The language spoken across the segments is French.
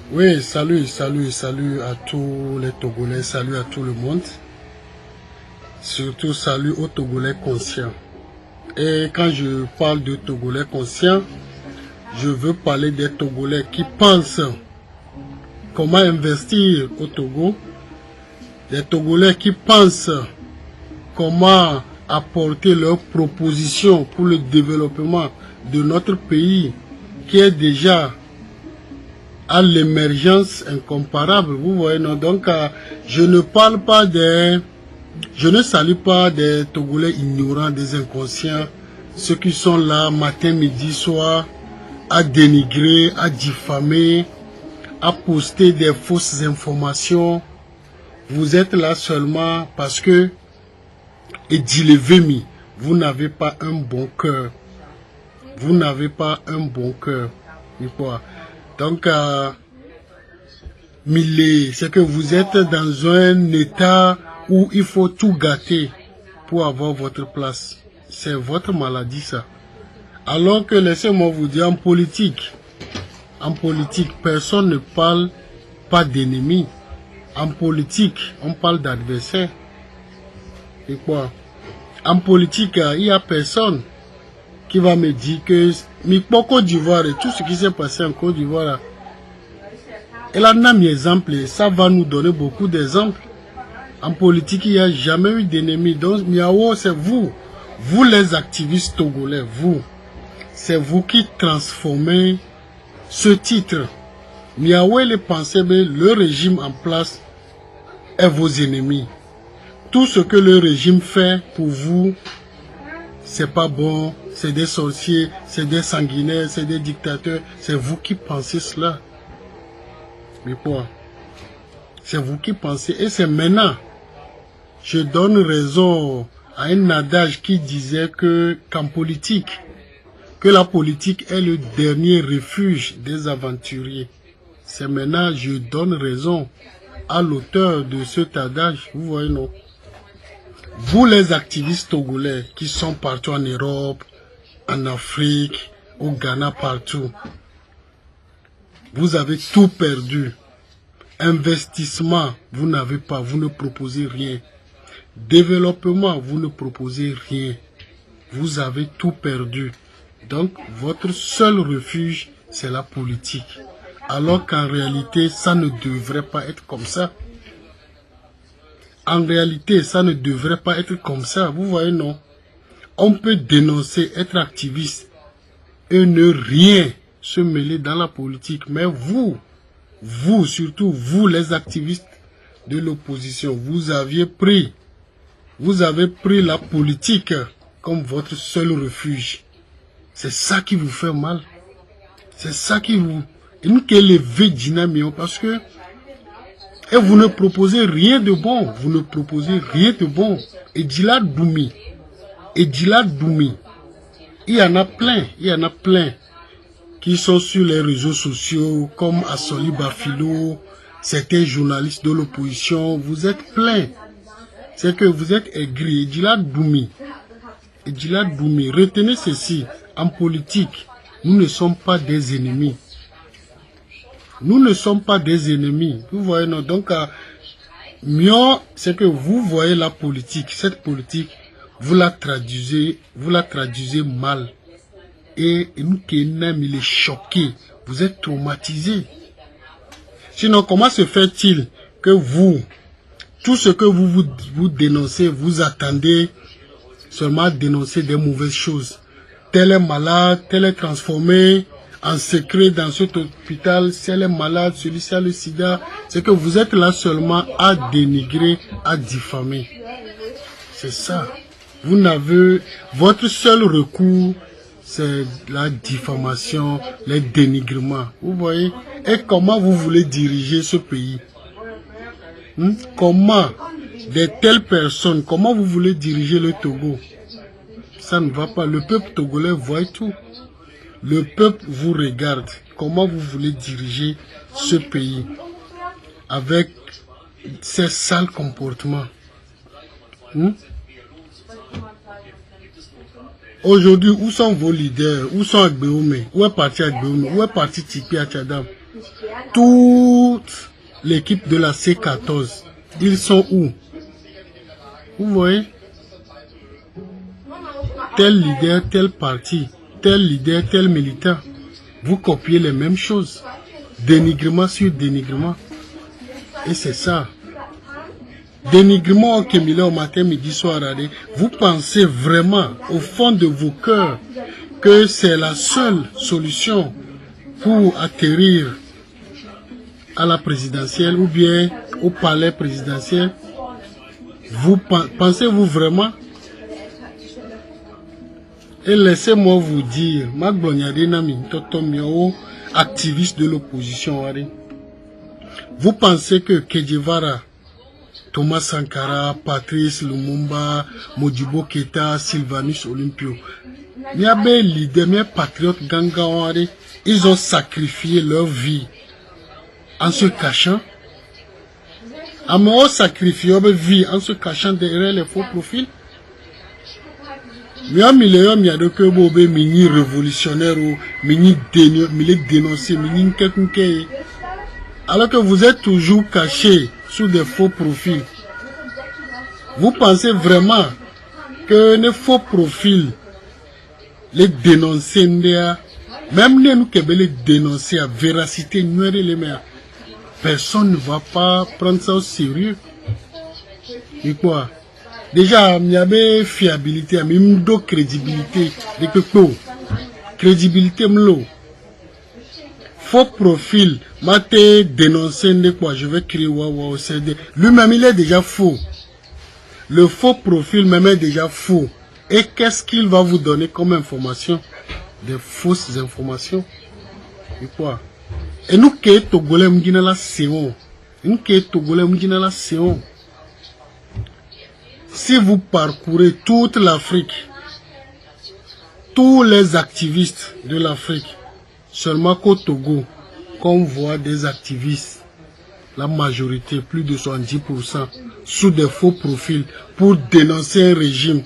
Oui, salut à tous les Togolais, salut à tout le monde. Surtout salut aux Togolais conscients. Et quand je parle de Togolais conscients, je veux parler des Togolais qui pensent comment investir au Togo, des Togolais qui pensent comment apporter leurs propositions pour le développement de notre pays qui est déjà à l'émergence incomparable. Vous voyez, non? Donc, je ne parle pas des... Je ne salue pas des Togolais ignorants, des inconscients, ceux qui sont là matin, midi, soir, à dénigrer, à diffamer, à poster des fausses informations. Vous êtes là seulement parce que, et dis-le-vemi, vous n'avez pas un bon cœur. Vous n'avez pas un bon cœur. Donc, c'est que vous êtes dans un état où il faut tout gâter pour avoir votre place. C'est votre maladie, ça. Alors que, laissez-moi vous dire, en politique, personne ne parle pas d'ennemis. En politique, on parle d'adversaires. Et quoi? En politique, il n'y a personne qui va me dire que Côte d'Ivoire et tout ce qui s'est passé en Côte d'Ivoire, et là, on a mis exemple, ça va nous donner beaucoup d'exemples. En politique, il n'y a jamais eu d'ennemis. Donc, Miao, c'est vous. Vous, les activistes togolais, vous. C'est vous qui transformez ce titre. Miao, les pensées, le régime en place est vos ennemis. Tout ce que le régime fait pour vous, c'est pas bon. C'est des sorciers, c'est des sanguinaires, c'est des dictateurs. C'est vous qui pensez cela. Mais quoi? C'est vous qui pensez. Et c'est maintenant. Je donne raison à un adage qui disait qu'en politique, que la politique est le dernier refuge des aventuriers. C'est maintenant je donne raison à l'auteur de cet adage. Vous voyez, non? Vous les activistes togolais qui sont partout en Europe, en Afrique, au Ghana, partout, vous avez tout perdu. Investissement, vous n'avez pas, vous ne proposez rien. Développement, vous ne proposez rien. Vous avez tout perdu. Donc, votre seul refuge, c'est la politique. Alors qu'en réalité, ça ne devrait pas être comme ça. En réalité, ça ne devrait pas être comme ça. Vous voyez, non? On peut dénoncer, être activiste et ne rien se mêler dans la politique. Mais vous, surtout vous les activistes de l'opposition, vous avez pris la politique comme votre seul refuge. C'est ça qui vous fait mal. C'est ça qui vous... Parce que... Et vous ne proposez rien de bon. Vous ne proposez rien de bon. Et Djila Doumi. Il y en a plein. Qui sont sur les réseaux sociaux, comme Assoli Bafilo, certains journalistes de l'opposition. Vous êtes plein. C'est que vous êtes aigri. Et Djila Doumi, retenez ceci. En politique, nous ne sommes pas des ennemis. Nous ne sommes pas des ennemis. Vous voyez, non? Donc, mieux, c'est que vous voyez la politique. Cette politique, vous la traduisez mal. Et nous qui aimons, il est choqué. Vous êtes traumatisé. Sinon, comment se fait-il que vous, tout ce que vous dénoncez, vous attendez seulement à dénoncer des mauvaises choses? Tel est malade, tel est transformé en secret dans cet hôpital, tel est malade, celui-ci a le sida. C'est que vous êtes là seulement à dénigrer, à diffamer. C'est ça. Vous n'avez... Votre seul recours, c'est la diffamation, les dénigrements. Vous voyez? Et comment vous voulez diriger ce pays? Comment de telles personnes, comment vous voulez diriger le Togo? Ça ne va pas. Le peuple togolais voit tout. Le peuple vous regarde. Comment vous voulez diriger ce pays avec ces sales comportements? Aujourd'hui, où sont vos leaders? Où sont Agbeome? Où est parti Agbeome? Où est parti Tipi Achadam? toute l'équipe de la C14, ils sont où? Vous voyez? Tel leader, tel parti, tel leader, tel militant. Vous copiez les mêmes choses. Dénigrement sur dénigrement. Et c'est ça. Dénigrement au au matin, midi, soir. Vous pensez vraiment au fond de vos cœurs que c'est la seule solution pour atterrir à la présidentielle ou bien au palais présidentiel? Vous pensez-vous vraiment? Et laissez-moi vous dire, activiste de l'opposition, vous pensez que Kedjevara, Thomas Sankara, Patrice Lumumba, Modibo Keita, Sylvanus Olympio, mes leaders, mes patriotes Gangawari, ils ont sacrifié leur vie en se cachant. Ils sacrifié leur vie en se cachant derrière les faux profils. Mini révolutionnaire ou mini dénoncé, mini alors que vous êtes toujours caché sous des faux profils. Vous pensez vraiment que les faux profils, les dénoncer, même nous qui les dénoncer à véracité, personne ne va pas prendre ça au sérieux. Et quoi? Déjà, il y avait fiabilité, même de crédibilité. Crédibilité, faux profil, m'a dénoncé de quoi? Je vais créer CD. Lui-même, il est déjà faux. Le faux profil même est déjà faux. Et qu'est-ce qu'il va vous donner comme information? Des fausses informations. Et quoi? Et nous qui sommes Togolais, nous sommes la séon. Nous qui sommes Togolais, nous sommes la séon. Si vous parcourez toute l'Afrique, tous les activistes de l'Afrique, seulement qu'au Togo, qu'on voit des activistes, la majorité, plus de 70%, sous des faux profils pour dénoncer un régime.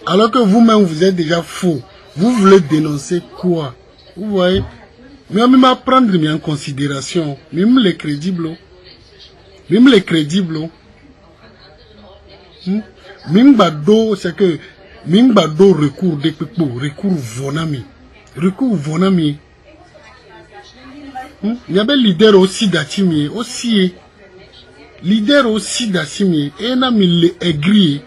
Alors que vous-même, vous êtes déjà faux. Vous voulez dénoncer quoi? Vous voyez? Mais même à prendre en considération, même les crédibles. Même les crédibles. Mimbado, c'est que Mimbado recours de Pipo, recours Vonami. Recours Vonami. Il y avait leader aussi d'Atimi, aussi. Leader aussi d'Atimi, et n'a mis les aigris.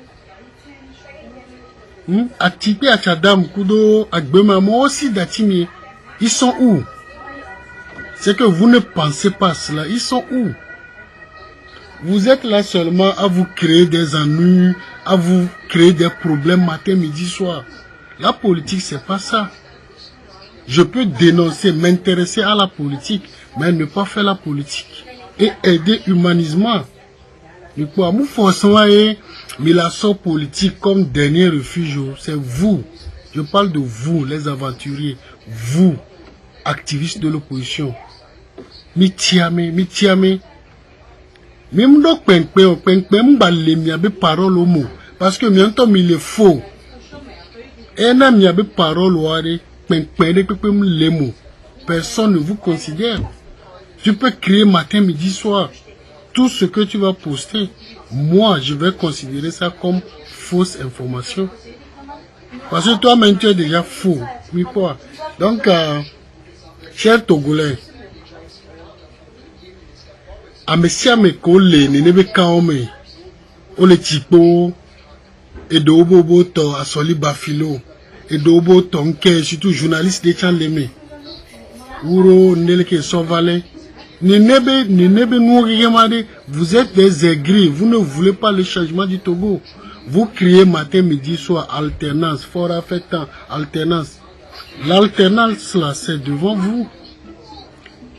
Atipé à Chadam, Kudo, Agbema, moi aussi d'Atimi. Ils sont où? C'est que vous ne pensez pas cela. Ils sont où? Vous êtes là seulement à vous créer des ennuis, à vous créer des problèmes matin, midi, soir. La politique, c'est pas ça. Je peux dénoncer, m'intéresser à la politique, mais ne pas faire la politique. Et aider humanisement. Du coup, nous forçons à mais la sorte politique comme dernier refuge, c'est vous. Je parle de vous, les aventuriers. Vous, activistes de l'opposition. Mitiame. Même donc parole au mot parce que maintenant il est faux et n'a mis parole au les mots. Personne ne vous considère. Tu peux créer matin, midi, soir tout ce que tu vas poster. Moi, je vais considérer ça comme fausse information parce que toi-même tu es déjà faux. Oui quoi. Donc, chers Togolais. Amesia me kole nenebe kaome ole tipo edobo to asoli bafilo edobo to nke surtout journaliste de Tchandeme uro neleke sovale nenebe nourriemade. Vous êtes des aigris, vous ne voulez pas le changement du Togo. Vous criez matin midi soir alternance, fort affectant alternance. L'alternance là c'est devant vous.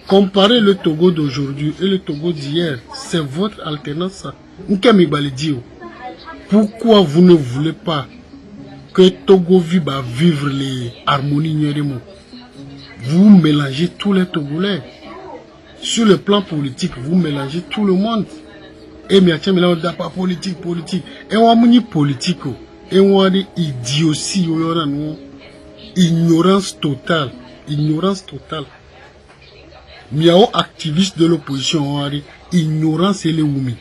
Comparez le Togo d'aujourd'hui et le Togo d'hier, c'est votre alternance. Pourquoi vous ne voulez pas que Togo va vivre les harmonies? Vous mélangez tous les Togolais. Sur le plan politique, vous mélangez tout le monde. Et mais on n'a pas politique. Et on a politique. Et on a des idioties. Ignorance totale. miao activiste de l'opposition, ignorance et les oumi.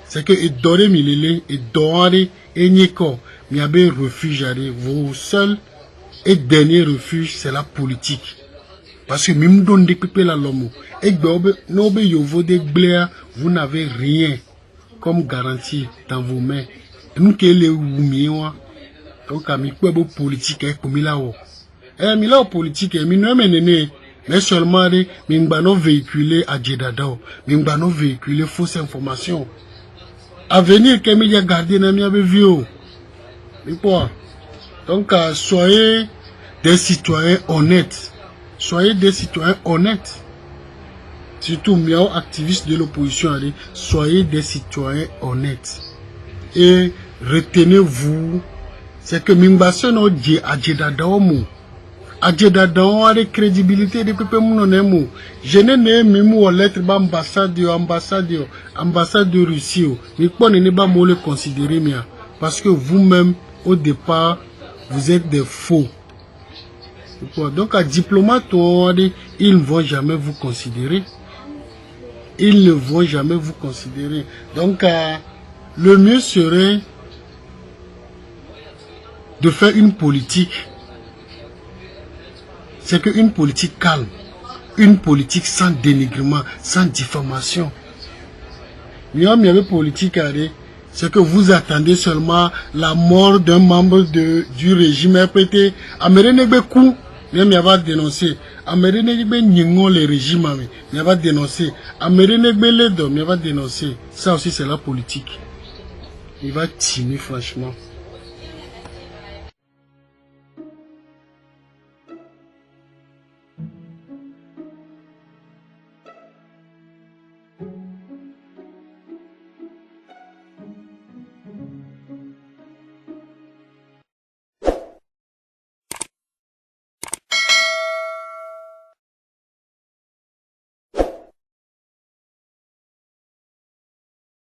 C'est que Edore Milele, Edore et Nieko, miabe refuge, vos seuls et dernier refuge, c'est la politique. Parce que même dans des pépés la lomo, et nobe yovo de bléa, vous n'avez rien comme garantie dans vos mains. Nous qui les oumiwa, donc à mi kwebo politique et comme il a o. Mila politique et mi no menene, mais seulement de mingbano véhiculer à Jedadao, mingbano véhiculer fausse information. À venir que mi ya garder na mi abe vieux. Donc soyez des citoyens honnêtes. Soyez des citoyens honnêtes. Surtout, miao activistes de l'opposition, soyez des citoyens honnêtes. Et retenez-vous, c'est que Mimbason a dit à Jedadaomu. À Jedadaomu a des crédibilités de peuple mounonemu. Je n'ai même lettre ambassade de Russie. Mais quoi ne pas me le considérer, parce que vous-même, au départ, vous êtes des faux. Donc, à diplomate, ils ne vont jamais vous considérer. Ils ne vont jamais vous considérer. Donc, le mieux serait de faire une politique. C'est qu'une politique calme. Une politique sans dénigrement, sans diffamation. Mais il y avait politique, c'est que vous attendez seulement la mort d'un membre du régime RPT. Même il va dénoncer. Les régimes, il va dénoncer. Il va dénoncer. Ça aussi, c'est la politique. Il va timer, franchement.